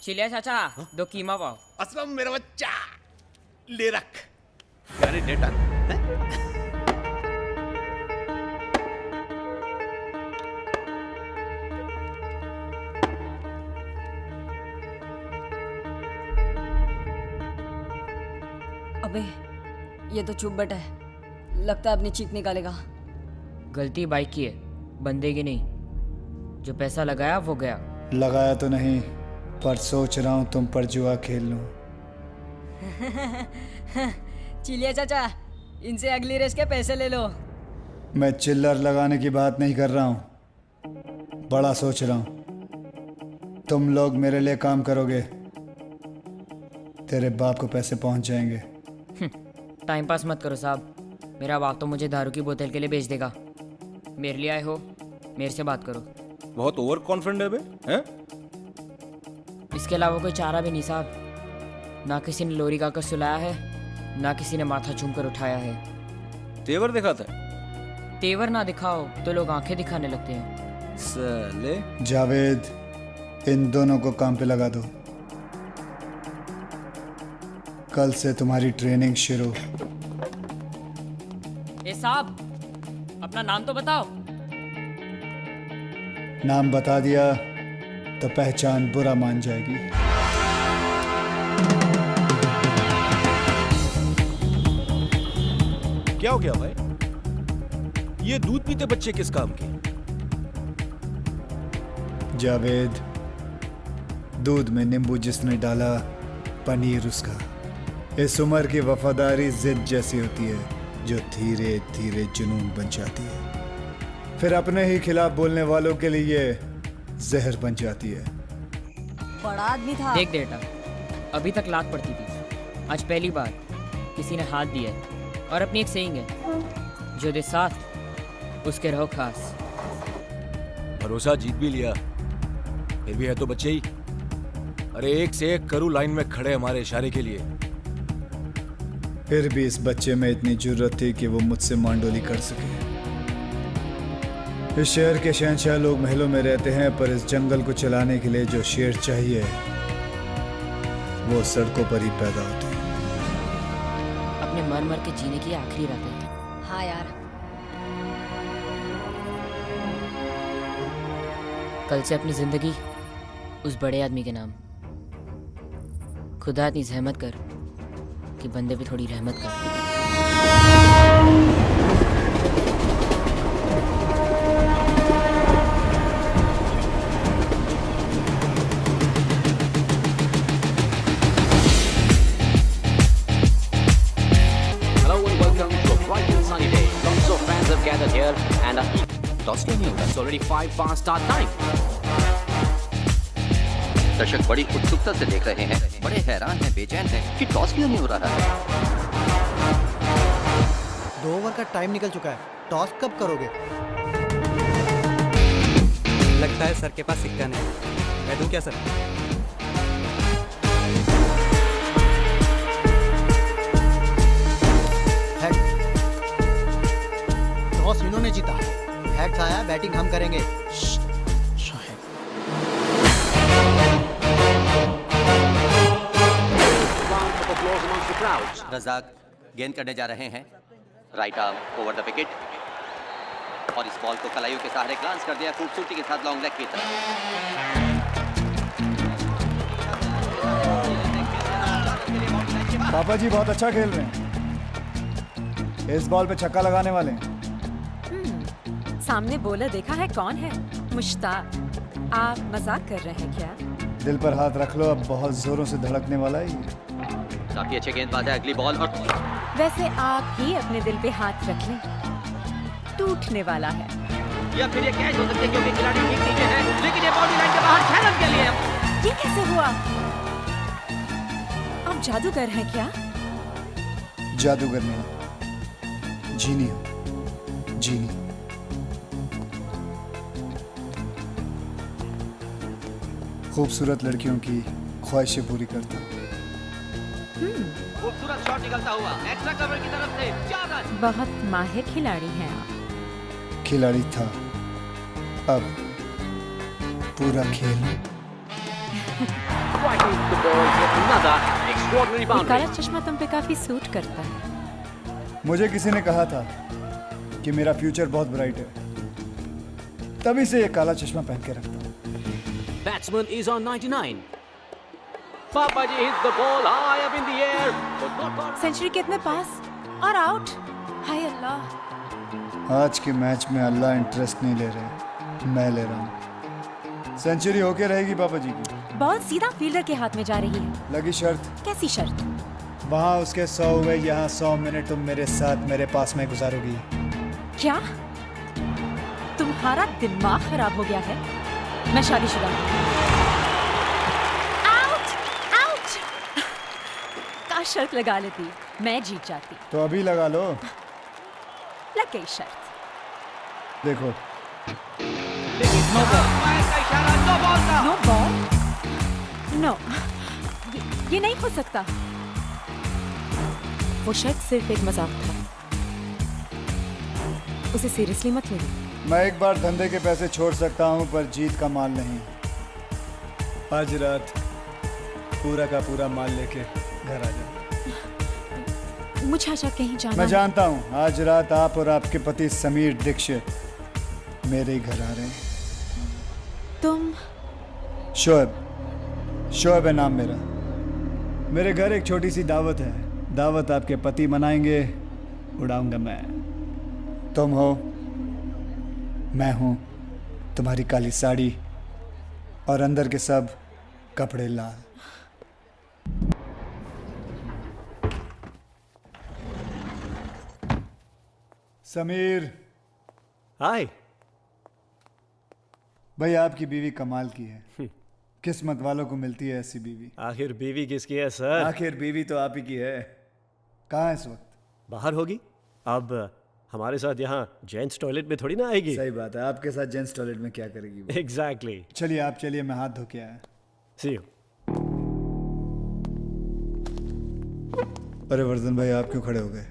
चिलिया चाचा, 2 कीमा पाव। असलम मेरा बच्चा, ले रख। अरे डेटा अबे ये तो चुप बैठा है, लगता है अपनी चीख निकालेगा। गलती बाइक की है, बंदे की नहीं। जो पैसा लगाया वो गया। लगाया तो नहीं, पर सोच रहा हूँ तुम पर जुआ खेल लूं। चिलिया चाचा, इनसे अगली रेस के पैसे ले लो। मैं चिल्लर लगाने की बात नहीं कर रहा हूँ, बड़ा सोच रहा हूँ। तुम लोग मेरे लिए काम करोगे, तेरे बाप को पैसे पहुंच जाएंगे। टाइम पास मत करो साहब, मेरा बाप तो मुझे दारू की बोतल के लिए बेच देगा। मेरे लिए आए हो, मेरे से बात करो। बहुत ओवर कॉन्फिडेंट है बे, हैं? इसके अलावा कोई चारा भी नहीं साहब। ना किसी ने लोरी गाकर सुलाया है, ना किसी ने माथा चूम कर उठाया है। तेवर दिखाता है तेवर ना दिखाओ तो लोग आंखें दिखाने लगते हैं। साले। जावेद, इन दोनों को काम पे लगा दो। कल से तुम्हारी ट्रेनिंग शुरू। ए साहब, अपना नाम तो बताओ। नाम बता दिया तो पहचान बुरा मान जाएगी। क्या हो गया भाई? ये दूध पीते बच्चे किस काम के? जावेद, दूध में नींबू जिसने डाला, पनीर उसका। इस उम्र की वफादारी जिद जैसी होती है जो धीरे धीरे जुनून बन जाती है, फिर अपने ही खिलाफ बोलने वालों के लिए जहर बन जाती है। बड़ा आदमी था। देख बेटा, अभी तक लात पड़ती थी, आज पहली बार किसी ने हाथ दिया है। और अपनी एक सेइंग है, जो दे साथ उसके रहो खास। भरोसा जीत भी लिया, फिर भी है तो बच्चे ही। अरे एक से एक करू लाइन में खड़े हमारे इशारे के लिए। फिर भी इस बच्चे में इतनी जरूरत थी कि वो मुझसे मांडोली कर सके। इस शहर के शहंशाह लोग महलों में रहते हैं, पर इस जंगल को चलाने के लिए जो शेर चाहिए वो सड़कों पर ही पैदा होते हैं। अपने मर मर के जीने की आखिरी रात है। हाँ यार, कल से अपनी जिंदगी उस बड़े आदमी के नाम। खुदा इतनी जहमत कर कि बंदे पे थोड़ी रहमत कर। Here and toss नहीं होगा. It's already 5 past start time. दर्शक बड़ी उत्सुकता से देख रहे हैं, बड़े हैरान हैं, बेचैन हैं कि टॉस क्यों नहीं हो रहा है। 2 ओवर का टाइम निकल चुका है, टॉस कब करोगे? लगता है सर के पास सिक्का नहीं। मैं दूं क्या सर? टॉस इन्होंने जीता, हेड्स आया, बैटिंग हम करेंगे। रजाक गेंद करने जा रहे हैं, right arm over the wicket, और इस बॉल को कलाइयों के सहारे ग्लांस कर दिया खूबसूरती के साथ लॉन्ग लेग की तरफ। पापा जी बहुत अच्छा खेल रहे हैं, इस बॉल पे छक्का लगाने वाले हैं। सामने बॉलर देखा है कौन है? मुश्ताक। आप मजाक कर रहे हैं क्या? दिल पर हाथ रख लो, अब बहुत जोरों से धड़कने वाला है ये। काफी अच्छे गेंदबाज है, अगली बॉल, और वैसे आप ही अपने दिल पे हाथ रख लें, टूटने वाला है। या फिर ये कैच हो सकती है क्योंकि खिलाड़ी ठीक नीचे है, लेकिन ये बाउंड्री लाइन के बाहर 6 रन के लिए। ये कैसे हुआ? आप जादूगर हैं क्या? जादूगर नहीं, जीनी हो, जीनी। खूबसूरत लड़कियों की ख्वाहिशें पूरी करता हूँ। खूबसूरत शॉट निकलता हुआ एक्स्ट्रा कवर की तरफ से 4 रन। बहुत माहिर खिलाड़ी हैं आप। खिलाड़ी था, अब पूरा खेल। Another extraordinary ये boundary. काला चश्मा तुम पे काफी सूट करता है। मुझे किसी ने कहा था कि मेरा फ्यूचर बहुत ब्राइट है, तभी से ये काला चश्मा पहन के रखता हूँ। Batsman is on 99. Papaji hits the ball high up in the air, but not far. Century कितने पास और आउट। हाय अल्लाह। आज के मैच में अल्लाह इंटरेस्ट नहीं ले रहे, मैं ले रहा हूँ। सेंचुरी होके रहेगी पापा जी की। बॉल सीधा फील्डर के हाथ में जा रही है। लगी शर्त। कैसी शर्त? वहाँ उसके 100 हुए, यहाँ 100 मिनट तुम मेरे साथ मेरे पास में गुजारोगी। क्या तुम्हारा दिमाग खराब हो गया है? मैं शादीशुदा हूँ। Out out. काश शर्त लगा लेती, मैं जीत जाती। तो अभी लगा लो। लग गई शर्त। देखो नो बॉल। नो, ये नहीं हो सकता। वो शायद सिर्फ एक मजाक था, उसे सीरियसली मत लेना। मैं एक बार धंधे के पैसे छोड़ सकता हूँ, पर जीत का माल नहीं। आज रात पूरा का पूरा माल लेके घर आ जाओ। मुझे अच्छा कहीं जाना मैं है। जानता हूँ आज रात आप और आपके पति समीर दीक्षित मेरे ही घर आ रहे हैं। तुम शोएब है नाम मेरा। मेरे घर एक छोटी सी दावत है। दावत आपके पति मनाएंगे, उड़ाऊंगा मैं। तुम हो, मैं हूँ, तुम्हारी काली साड़ी और अंदर के सब कपड़े लाल। समीर। हाय। भाई आपकी बीवी कमाल की है। किस्मत वालों को मिलती है ऐसी बीवी। आखिर बीवी किसकी है सर? आखिर बीवी तो आप ही की है। कहाँ है इस वक्त? बाहर होगी। अब हमारे साथ यहाँ जेंट्स टॉयलेट में थोड़ी ना आएगी। सही बात है, आपके साथ जेंट्स टॉयलेट में क्या करेगी वो? एग्जैक्टली। चलिए आप चलिए, मैं हाथ धो के आया। सी यू। अरे वर्धन भाई, आप क्यों खड़े हो गए?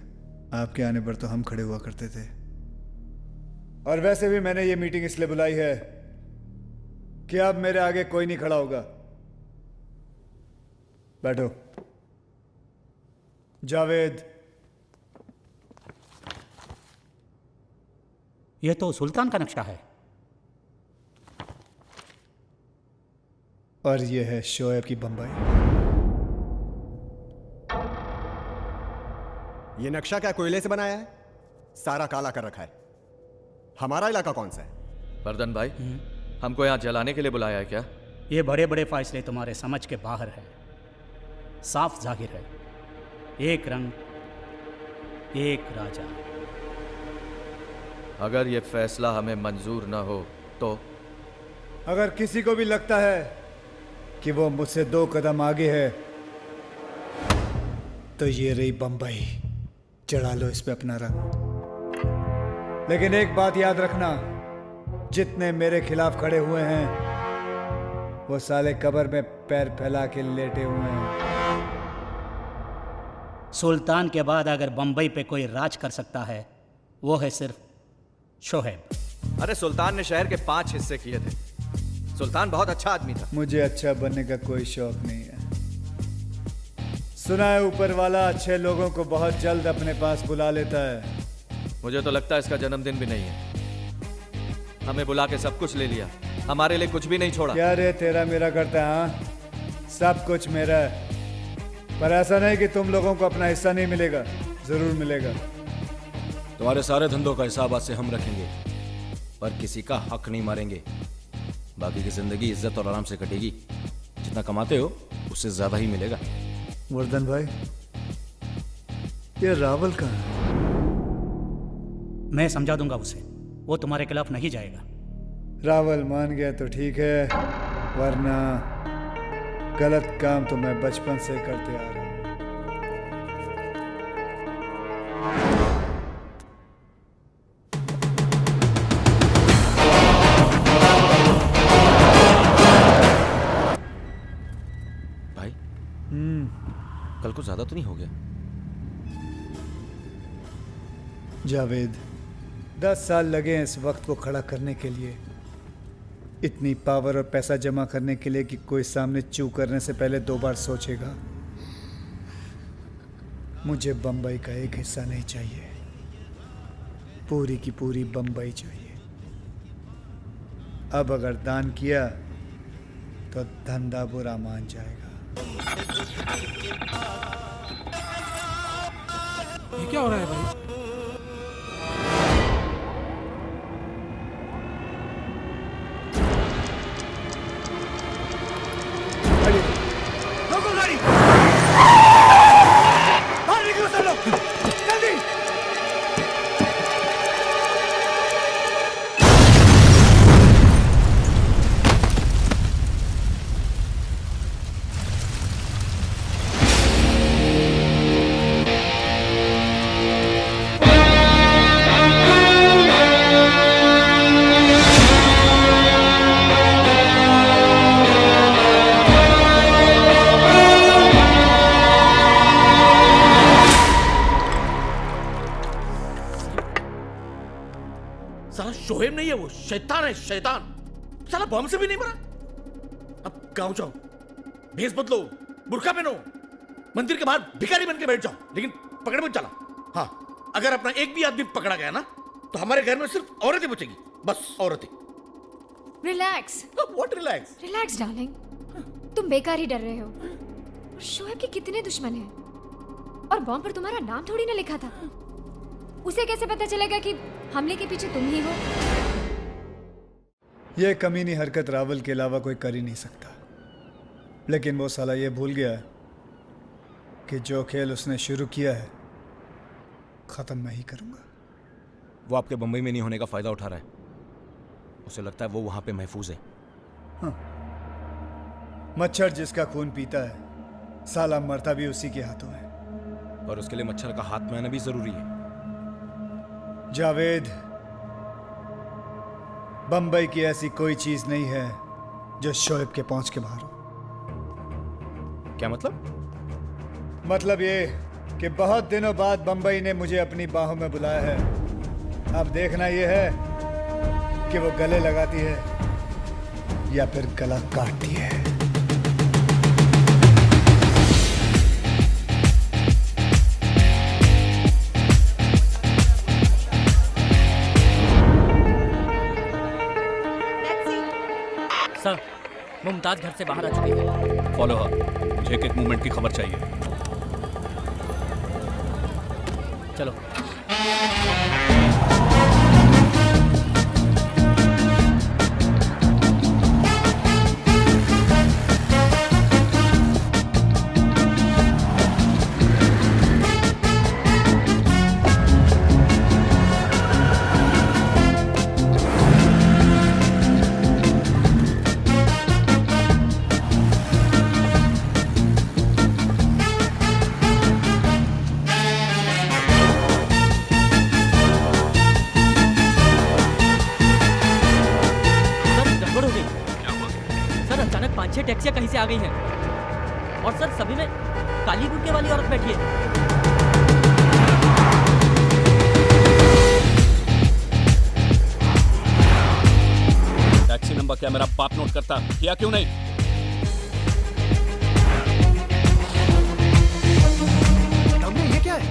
आपके आने पर तो हम खड़े हुआ करते थे। और वैसे भी मैंने ये मीटिंग इसलिए बुलाई है कि अब मेरे आगे कोई नहीं खड़ा होगा। बैठो। जावेद। यह तो सुल्तान का नक्शा है। और ये है शोएब की बम्बई। ये नक्शा क्या कोयले से बनाया है? सारा काला कर रखा है। हमारा इलाका कौन सा है? वर्धन भाई, हमको यहाँ जलाने के लिए बुलाया है क्या? ये बड़े बड़े फैसले तुम्हारे समझ के बाहर है। साफ जाहिर है, एक रंग एक राजा। अगर ये फैसला हमें मंजूर ना हो तो? अगर किसी को भी लगता है कि वो मुझसे 2 कदम आगे है, तो ये रही बंबई, चढ़ा लो इस पे अपना रंग। लेकिन एक बात याद रखना, जितने मेरे खिलाफ खड़े हुए हैं वो साले कब्र में पैर फैला के लेटे हुए हैं। सुल्तान के बाद अगर बंबई पे कोई राज कर सकता है, वो है सिर्फ शोएब। अरे सुल्तान ने शहर के 5 हिस्से किए थे। सुल्तान बहुत अच्छा आदमी था। मुझे अच्छा बनने का कोई शौक नहीं है। सुना है ऊपर वाला अच्छे लोगों को बहुत जल्द अपने पास बुला लेता है। मुझे तो लगता है इसका जन्मदिन भी नहीं है। हमें बुला के सब कुछ ले लिया, हमारे लिए कुछ भी नहीं छोड़ा। क्या रे, तेरा मेरा करता है? हाँ, सब कुछ मेरा है। पर ऐसा नहीं कि तुम लोगों को अपना हिस्सा नहीं मिलेगा, जरूर मिलेगा। तुम्हारे सारे धंधों का हिसाब आज से हम रखेंगे, पर किसी का हक नहीं मारेंगे। बाकी की जिंदगी इज्जत और आराम से कटेगी। जितना कमाते हो उससे ज्यादा ही मिलेगा। वर्धन भाई, ये रावल कहाँ है? मैं समझा दूंगा उसे, वो तुम्हारे खिलाफ नहीं जाएगा। रावल मान गया तो ठीक है, वरना गलत काम तो मैं बचपन से करते आ रहा हूं। भाई, कल को ज्यादा तो नहीं हो गया? जावेद, 10 साल लगे हैं इस वक्त को खड़ा करने के लिए। इतनी पावर और पैसा जमा करने के लिए कि कोई सामने चू करने से पहले 2 बार सोचेगा। मुझे बम्बई का एक हिस्सा नहीं चाहिए, पूरी की पूरी बम्बई चाहिए। अब अगर दान किया तो धंधा बुरा मान जाएगा। ये क्या हो रहा है भाई? रोको गाड़ी, बाहर निकलो सब लोग, जल्दी। साला शोहेब नहीं है, वो शैतान है, शैतान। साला बम से भी नहीं मरा। अब गांव जाओ, भेष बदलो, बुर्का पहनो, मंदिर के बाहर भिखारी बन के बैठ जाओ, लेकिन पकड़े मत चला। हाँ, अगर अपना एक भी आदमी पकड़ा गया ना तो हमारे घर में सिर्फ औरतें बचेगी, बस औरतें। Relax. What relax? Relax darling, तुम बेकार ही डर रहे हो। शोएब के कितने दुश्मन हैं, और बॉम्ब पर तुम्हारा नाम थोड़ी ना लिखा था। उसे कैसे पता चलेगा कि हमले के पीछे तुम ही हो? यह कमीनी हरकत रावल के अलावा कोई कर ही नहीं सकता, लेकिन वो साला ये भूल गया कि जो खेल उसने शुरू किया है खत्म मैं ही करूंगा। वो आपके बम्बई में नहीं होने का फायदा उठा रहा है। उसे लगता है वो वहां पे महफूज है। हाँ। मच्छर जिसका खून पीता है साला मरता भी उसी के हाथों है। और उसके लिए मच्छर का हाथ में आना भी जरूरी है। जावेद, बंबई की ऐसी कोई चीज नहीं है जो शोएब के पहुंच के बाहर हो। क्या मतलब? मतलब ये कि बहुत दिनों बाद बंबई ने मुझे अपनी बाहों में बुलाया है। अब देखना यह है कि वो गले लगाती है या फिर गला काटती है। सर, मुमताज घर से बाहर आ चुकी है। फॉलो हर, मुझे एक मूवमेंट की खबर चाहिए। चलो। छह टैक्सियां कहीं से आ गई हैं और सर सभी में काली बुर्के वाली औरत बैठी है। टैक्सी नंबर क्या मेरा बाप नोट करता, किया क्यों नहीं? ये क्या है?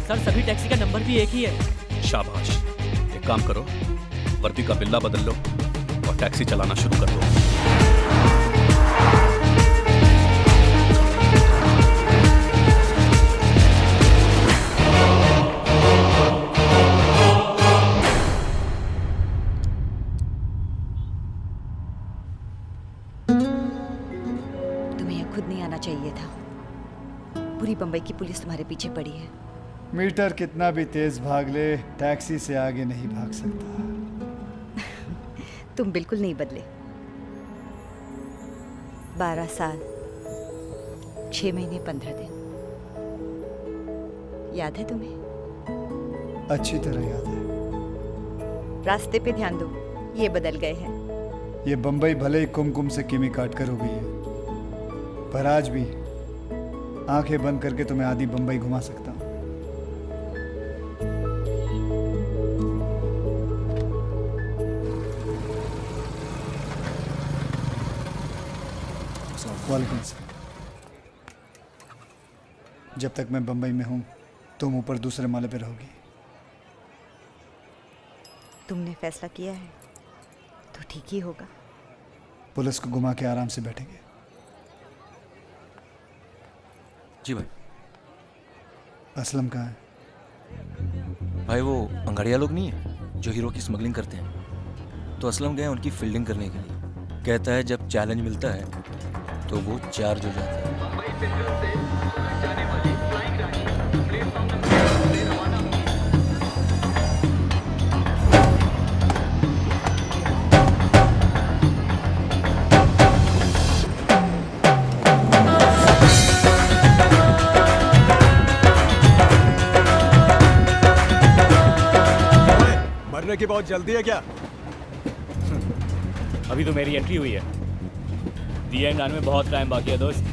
सर सभी टैक्सी का नंबर भी एक ही है। शाबाश, एक काम करो, वर्दी का बिल्ला बदल लो और टैक्सी चलाना शुरू कर दो। खुद नहीं आना चाहिए था। पूरी बंबई की पुलिस तुम्हारे पीछे पड़ी है। मीटर कितना भी तेज भाग ले, टैक्सी से आगे नहीं भाग सकता। तुम बिल्कुल नहीं बदले। 12 साल 6 महीने 15 दिन, याद है तुम्हें? अच्छी तरह याद है। रास्ते पे ध्यान दो, ये बदल गए हैं। ये बंबई भले ही कुमकुम से किमी काट कर हो गई है, पर आज भी आंखें बंद करके तुम्हें आधी बंबई घुमा सकता हूं। वालेकुम सलाम। जब तक मैं बम्बई में हूँ तुम ऊपर दूसरे माले पे रहोगी। तुमने फैसला किया है तो ठीक ही होगा। पुलिस को घुमा के आराम से बैठेंगे। जी भाई। असलम कहाँ है? भाई वो अंगाड़िया लोग नहीं है जो हीरो की स्मगलिंग करते हैं, तो असलम गए उनकी फील्डिंग करने के लिए। कहता है जब चैलेंज मिलता है तो वो चार्ज हो जाता है। मरने की बहुत जल्दी है क्या? अभी तो मेरी एंट्री हुई है। दी एंड आने में बहुत टाइम बाकी है दोस्त।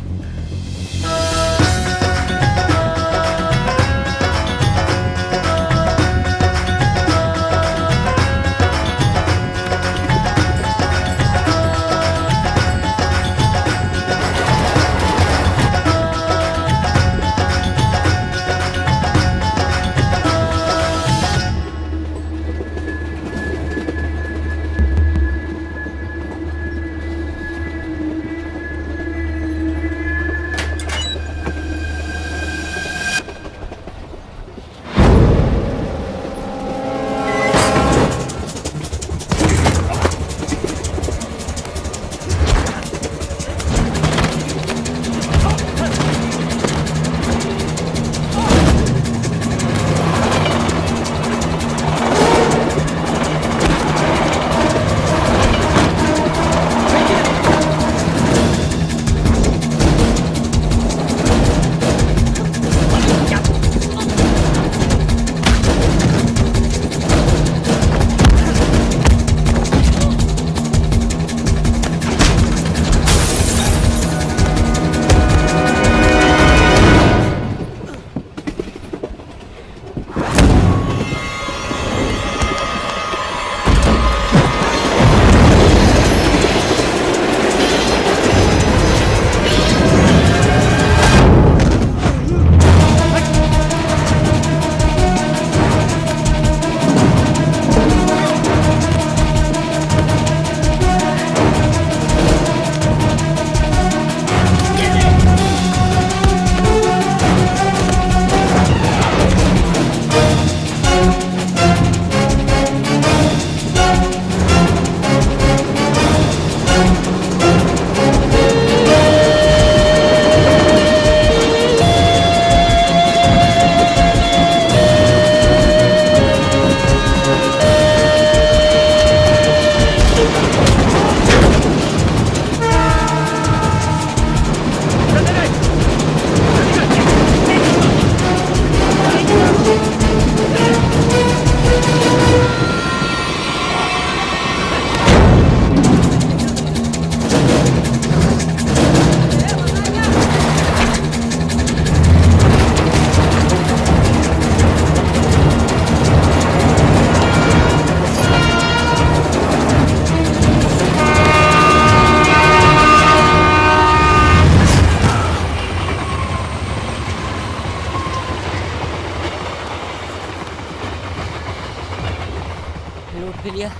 लूट भी लिया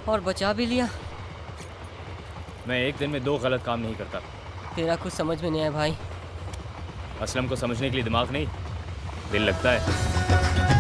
और बचा भी लिया। मैं एक दिन में 2 गलत काम नहीं करता। तेरा कुछ समझ में नहीं आया भाई। असलम को समझने के लिए दिमाग नहीं, दिल लगता है।